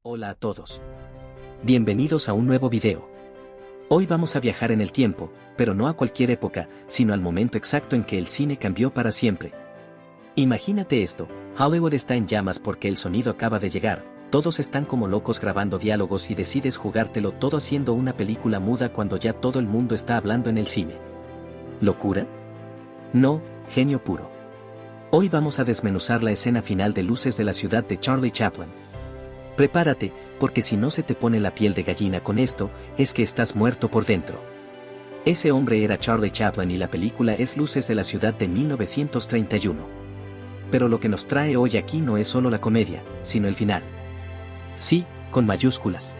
Hola a todos. Bienvenidos a un nuevo video. Hoy vamos a viajar en el tiempo, pero no a cualquier época, sino al momento exacto en que el cine cambió para siempre. Imagínate esto, Hollywood está en llamas porque el sonido acaba de llegar, todos están como locos grabando diálogos y decides jugártelo todo haciendo una película muda cuando ya todo el mundo está hablando en el cine. ¿Locura? No, genio puro. Hoy vamos a desmenuzar la escena final de Luces de la ciudad de Charlie Chaplin. Prepárate, porque si no se te pone la piel de gallina con esto, es que estás muerto por dentro. Ese hombre era Charlie Chaplin y la película es Luces de la ciudad de 1931. Pero lo que nos trae hoy aquí no es solo la comedia, sino el final. Sí, con mayúsculas.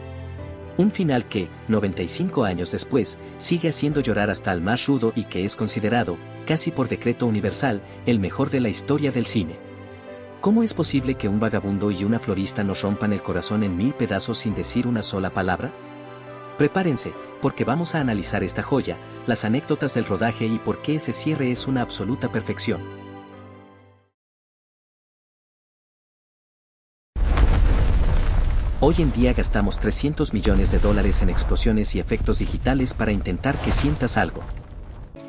Un final que, 95 años después, sigue haciendo llorar hasta al más rudo y que es considerado, casi por decreto universal, el mejor de la historia del cine. ¿Cómo es posible que un vagabundo y una florista nos rompan el corazón en 1000 pedazos sin decir una sola palabra? Prepárense, porque vamos a analizar esta joya, las anécdotas del rodaje y por qué ese cierre es una absoluta perfección. Hoy en día gastamos $300 millones en explosiones y efectos digitales para intentar que sientas algo.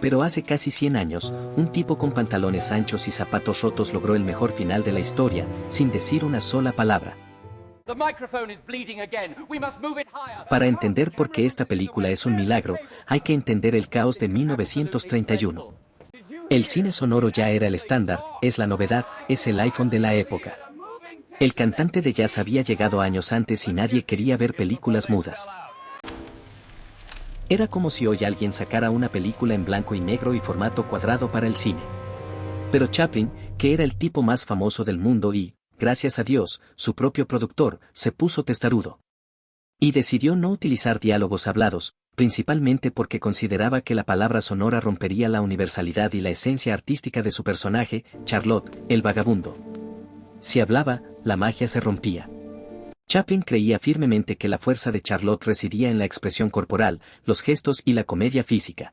Pero hace casi 100 años, un tipo con pantalones anchos y zapatos rotos logró el mejor final de la historia, sin decir una sola palabra. Para entender por qué esta película es un milagro, hay que entender el caos de 1931. El cine sonoro ya era el estándar, es la novedad, es el iPhone de la época. El cantante de jazz había llegado años antes y nadie quería ver películas mudas. Era como si hoy alguien sacara una película en blanco y negro y formato cuadrado para el cine. Pero Chaplin, que era el tipo más famoso del mundo y, gracias a Dios, su propio productor, se puso testarudo. Y decidió no utilizar diálogos hablados, principalmente porque consideraba que la palabra sonora rompería la universalidad y la esencia artística de su personaje, Charlotte, el vagabundo. Si hablaba, la magia se rompía. Chaplin creía firmemente que la fuerza de Charlotte residía en la expresión corporal, los gestos y la comedia física.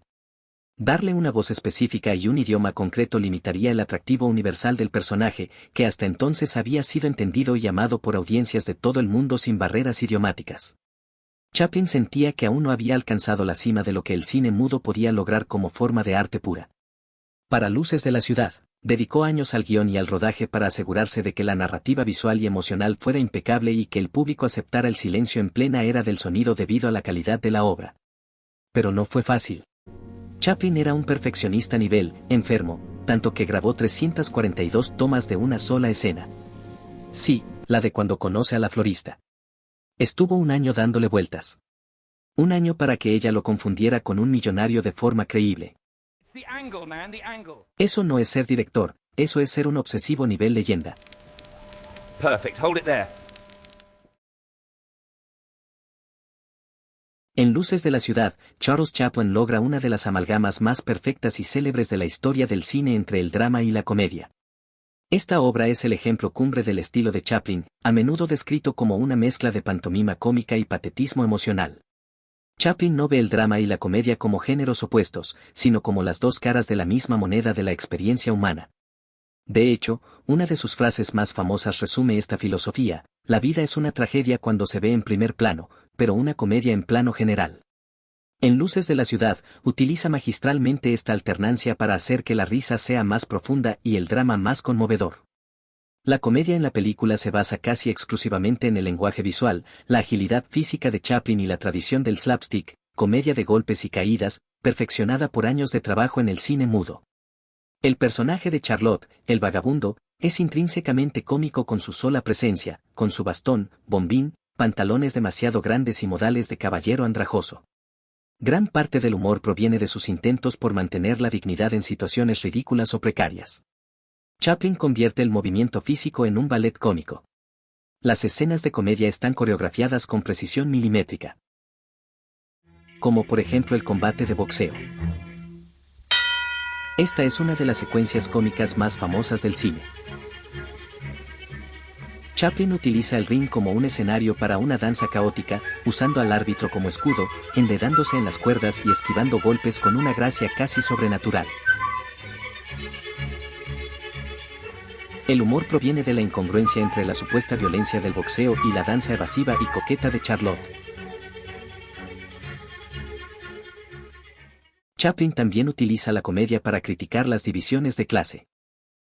Darle una voz específica y un idioma concreto limitaría el atractivo universal del personaje, que hasta entonces había sido entendido y amado por audiencias de todo el mundo sin barreras idiomáticas. Chaplin sentía que aún no había alcanzado la cima de lo que el cine mudo podía lograr como forma de arte pura. Para Luces de la ciudad, dedicó años al guión y al rodaje para asegurarse de que la narrativa visual y emocional fuera impecable y que el público aceptara el silencio en plena era del sonido debido a la calidad de la obra. Pero no fue fácil. Chaplin era un perfeccionista a nivel enfermo, tanto que grabó 342 tomas de una sola escena. Sí, la de cuando conoce a la florista. Estuvo un año dándole vueltas. Un año para que ella lo confundiera con un millonario de forma creíble. Eso no es ser director, eso es ser un obsesivo nivel leyenda. Perfect, hold it there. En Luces de la ciudad, Charles Chaplin logra una de las amalgamas más perfectas y célebres de la historia del cine entre el drama y la comedia. Esta obra es el ejemplo cumbre del estilo de Chaplin, a menudo descrito como una mezcla de pantomima cómica y patetismo emocional. Chaplin no ve el drama y la comedia como géneros opuestos, sino como las dos caras de la misma moneda de la experiencia humana. De hecho, una de sus frases más famosas resume esta filosofía: la vida es una tragedia cuando se ve en primer plano, pero una comedia en plano general. En Luces de la ciudad, utiliza magistralmente esta alternancia para hacer que la risa sea más profunda y el drama más conmovedor. La comedia en la película se basa casi exclusivamente en el lenguaje visual, la agilidad física de Chaplin y la tradición del slapstick, comedia de golpes y caídas, perfeccionada por años de trabajo en el cine mudo. El personaje de Charlotte, el vagabundo, es intrínsecamente cómico con su sola presencia, con su bastón, bombín, pantalones demasiado grandes y modales de caballero andrajoso. Gran parte del humor proviene de sus intentos por mantener la dignidad en situaciones ridículas o precarias. Chaplin convierte el movimiento físico en un ballet cómico. Las escenas de comedia están coreografiadas con precisión milimétrica. Como por ejemplo el combate de boxeo. Esta es una de las secuencias cómicas más famosas del cine. Chaplin utiliza el ring como un escenario para una danza caótica, usando al árbitro como escudo, enredándose en las cuerdas y esquivando golpes con una gracia casi sobrenatural. El humor proviene de la incongruencia entre la supuesta violencia del boxeo y la danza evasiva y coqueta de Charlotte. Chaplin también utiliza la comedia para criticar las divisiones de clase.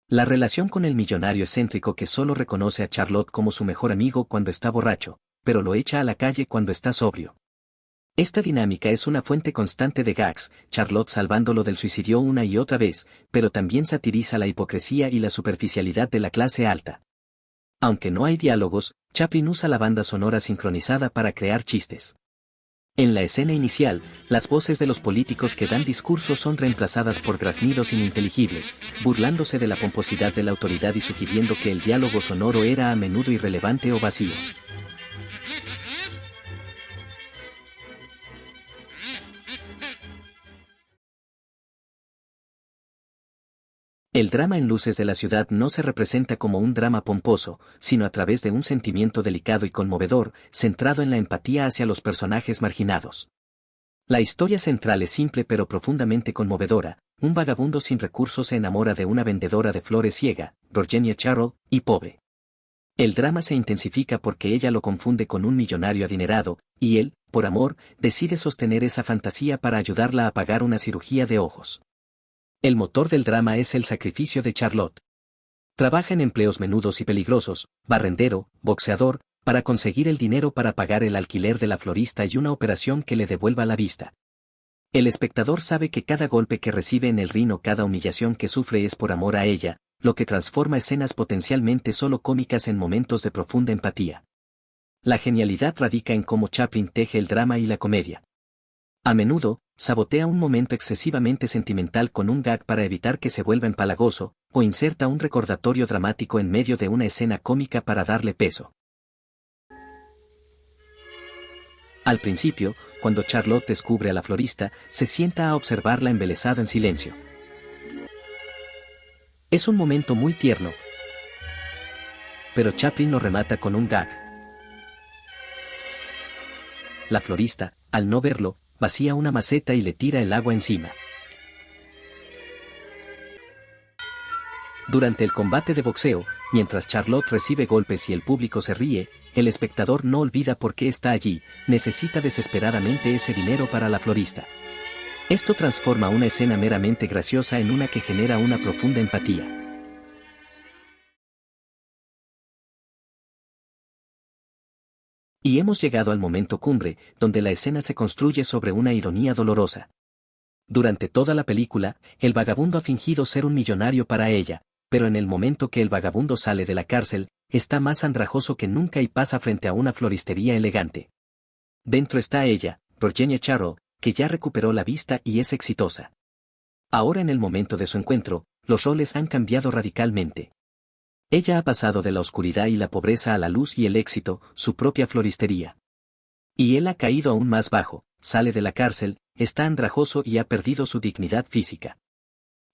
La relación con el millonario excéntrico que solo reconoce a Charlotte como su mejor amigo cuando está borracho, pero lo echa a la calle cuando está sobrio. Esta dinámica es una fuente constante de gags, Charlotte salvándolo del suicidio una y otra vez, pero también satiriza la hipocresía y la superficialidad de la clase alta. Aunque no hay diálogos, Chaplin usa la banda sonora sincronizada para crear chistes. En la escena inicial, las voces de los políticos que dan discursos son reemplazadas por graznidos ininteligibles, burlándose de la pomposidad de la autoridad y sugiriendo que el diálogo sonoro era a menudo irrelevante o vacío. El drama en Luces de la ciudad no se representa como un drama pomposo, sino a través de un sentimiento delicado y conmovedor, centrado en la empatía hacia los personajes marginados. La historia central es simple pero profundamente conmovedora. Un vagabundo sin recursos se enamora de una vendedora de flores ciega, Virginia Charroll, y pobre. El drama se intensifica porque ella lo confunde con un millonario adinerado, y él, por amor, decide sostener esa fantasía para ayudarla a pagar una cirugía de ojos. El motor del drama es el sacrificio de Charlotte. Trabaja en empleos menudos y peligrosos, barrendero, boxeador, para conseguir el dinero para pagar el alquiler de la florista y una operación que le devuelva la vista. El espectador sabe que cada golpe que recibe en el ring o cada humillación que sufre es por amor a ella, lo que transforma escenas potencialmente solo cómicas en momentos de profunda empatía. La genialidad radica en cómo Chaplin teje el drama y la comedia. A menudo, sabotea un momento excesivamente sentimental con un gag para evitar que se vuelva empalagoso, o inserta un recordatorio dramático en medio de una escena cómica para darle peso. Al principio, cuando Charlotte descubre a la florista, se sienta a observarla embelesado en silencio. Es un momento muy tierno, pero Chaplin lo remata con un gag. La florista, al no verlo, vacía una maceta y le tira el agua encima. Durante el combate de boxeo, mientras Charlotte recibe golpes y el público se ríe, el espectador no olvida por qué está allí, necesita desesperadamente ese dinero para la florista. Esto transforma una escena meramente graciosa en una que genera una profunda empatía. Y hemos llegado al momento cumbre, donde la escena se construye sobre una ironía dolorosa. Durante toda la película, el vagabundo ha fingido ser un millonario para ella, pero en el momento que el vagabundo sale de la cárcel, está más andrajoso que nunca y pasa frente a una floristería elegante. Dentro está ella, Virginia Charroll, que ya recuperó la vista y es exitosa. Ahora en el momento de su encuentro, los roles han cambiado radicalmente. Ella ha pasado de la oscuridad y la pobreza a la luz y el éxito, su propia floristería. Y él ha caído aún más bajo, sale de la cárcel, está andrajoso y ha perdido su dignidad física.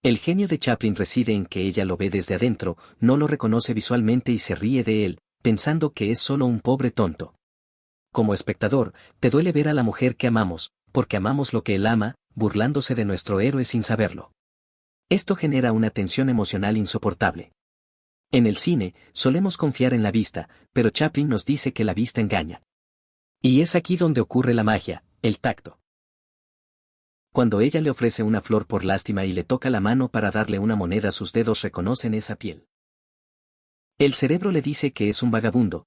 El genio de Chaplin reside en que ella lo ve desde adentro, no lo reconoce visualmente y se ríe de él, pensando que es solo un pobre tonto. Como espectador, te duele ver a la mujer que amamos, porque amamos lo que él ama, burlándose de nuestro héroe sin saberlo. Esto genera una tensión emocional insoportable. En el cine, solemos confiar en la vista, pero Chaplin nos dice que la vista engaña. Y es aquí donde ocurre la magia, el tacto. Cuando ella le ofrece una flor por lástima y le toca la mano para darle una moneda, sus dedos reconocen esa piel. El cerebro le dice que es un vagabundo,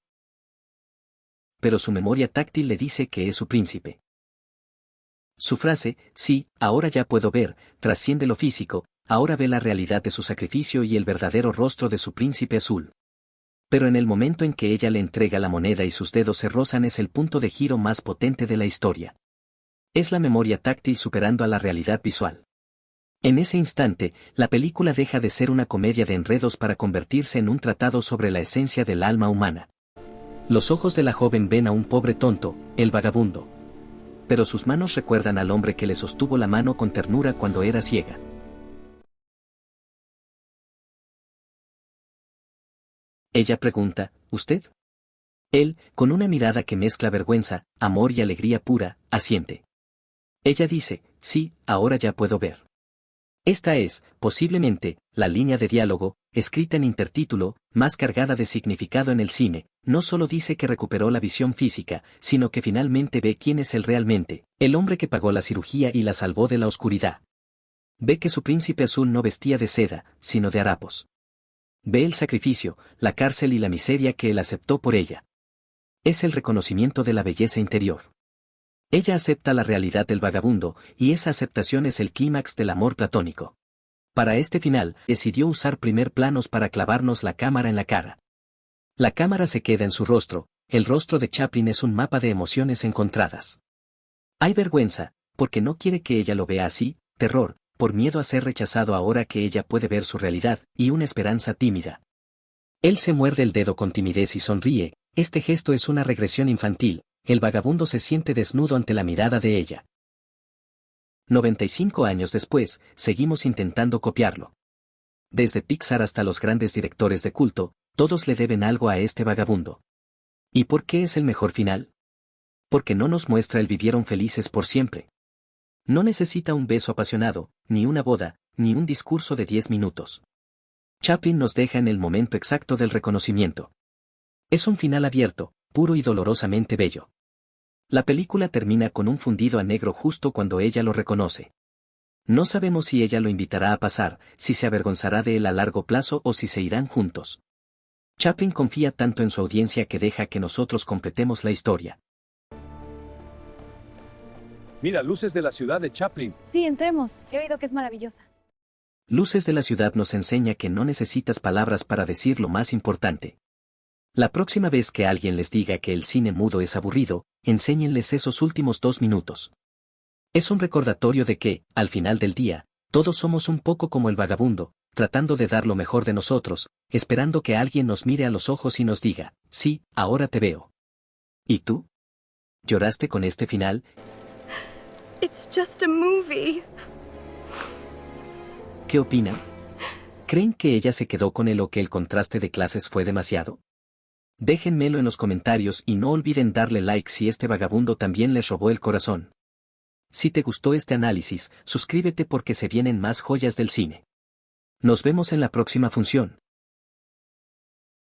pero su memoria táctil le dice que es su príncipe. Su frase, sí, ahora ya puedo ver, trasciende lo físico, ahora ve la realidad de su sacrificio y el verdadero rostro de su príncipe azul. Pero en el momento en que ella le entrega la moneda y sus dedos se rozan es el punto de giro más potente de la historia. Es la memoria táctil superando a la realidad visual. En ese instante, la película deja de ser una comedia de enredos para convertirse en un tratado sobre la esencia del alma humana. Los ojos de la joven ven a un pobre tonto, el vagabundo. Pero sus manos recuerdan al hombre que le sostuvo la mano con ternura cuando era ciega. Ella pregunta, ¿usted? Él, con una mirada que mezcla vergüenza, amor y alegría pura, asiente. Ella dice, sí, ahora ya puedo ver. Esta es, posiblemente, la línea de diálogo, escrita en intertítulo, más cargada de significado en el cine. No solo dice que recuperó la visión física, sino que finalmente ve quién es él realmente, el hombre que pagó la cirugía y la salvó de la oscuridad. Ve que su príncipe azul no vestía de seda, sino de harapos. Ve el sacrificio, la cárcel y la miseria que él aceptó por ella. Es el reconocimiento de la belleza interior. Ella acepta la realidad del vagabundo, y esa aceptación es el clímax del amor platónico. Para este final, decidió usar primer planos para clavarnos la cámara en la cara. La cámara se queda en su rostro, el rostro de Chaplin es un mapa de emociones encontradas. Hay vergüenza, porque no quiere que ella lo vea así, terror, por miedo a ser rechazado ahora que ella puede ver su realidad, y una esperanza tímida. Él se muerde el dedo con timidez y sonríe, este gesto es una regresión infantil, el vagabundo se siente desnudo ante la mirada de ella. 95 años después, seguimos intentando copiarlo. Desde Pixar hasta los grandes directores de culto, todos le deben algo a este vagabundo. ¿Y por qué es el mejor final? Porque no nos muestra el vivieron felices por siempre. No necesita un beso apasionado, ni una boda, ni un discurso de 10 minutos. Chaplin nos deja en el momento exacto del reconocimiento. Es un final abierto, puro y dolorosamente bello. La película termina con un fundido a negro justo cuando ella lo reconoce. No sabemos si ella lo invitará a pasar, si se avergonzará de él a largo plazo o si se irán juntos. Chaplin confía tanto en su audiencia que deja que nosotros completemos la historia. Mira, luces de la ciudad de Chaplin. Sí, entremos. He oído que es maravillosa. Luces de la ciudad nos enseña que no necesitas palabras para decir lo más importante. La próxima vez que alguien les diga que el cine mudo es aburrido, enséñenles esos últimos 2 minutos. Es un recordatorio de que, al final del día, todos somos un poco como el vagabundo, tratando de dar lo mejor de nosotros, esperando que alguien nos mire a los ojos y nos diga, sí, ahora te veo. ¿Y tú? ¿Lloraste con este final? It's just a movie. ¿Qué opinan? ¿Creen que ella se quedó con él o que el contraste de clases fue demasiado? Déjenmelo en los comentarios y no olviden darle like si este vagabundo también les robó el corazón. Si te gustó este análisis, suscríbete porque se vienen más joyas del cine. Nos vemos en la próxima función.